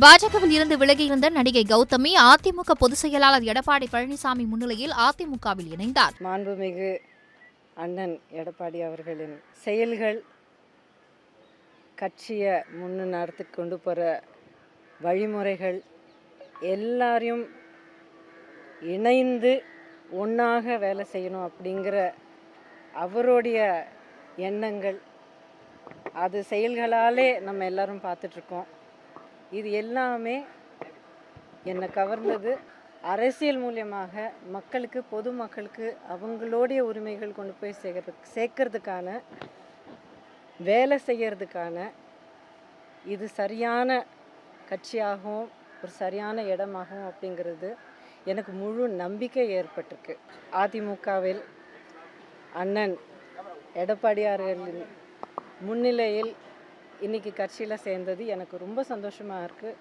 பாஜகவில் இருந்து விலகியிருந்த நடிகை கௌதமி அதிமுக பொதுச் செயலாளர் எடப்பாடி பழனிசாமி முன்னிலையில் அதிமுகவில் இணைந்தார். மாண்புமிகு அண்ணன் எடப்பாடி அவர்களின் செயல்கள், கட்சியை நடத்தி கொண்டு போகிற வழிமுறைகள் எல்லாரையும் இணைந்து ஒன்றாக வேலை செய்யணும் அப்படிங்கிற அவருடைய எண்ணங்கள், அது செயல்களாலே நம்ம எல்லாரும் பார்த்துட்ருக்கோம். இது எல்லாமே என்னை கவர்ந்தது. அரசியல் மூலியமாக மக்களுக்கு, பொதுமக்களுக்கு அவங்களுடைய உரிமைகள் கொண்டு போய் சேர்க்கறதுக்கான வேலை செய்கிறதுக்கான இது சரியான கட்சியாகவும் ஒரு சரியான இடமாகவும் அப்படிங்கிறது எனக்கு முழு நம்பிக்கை ஏற்பட்டிருக்கு. அதிமுகவில் அண்ணன் எடப்பாடியார்களின் முன்னிலையில் இன்றைக்கி கட்சியில் சேர்ந்தது எனக்கு ரொம்ப சந்தோஷமாக இருக்குது.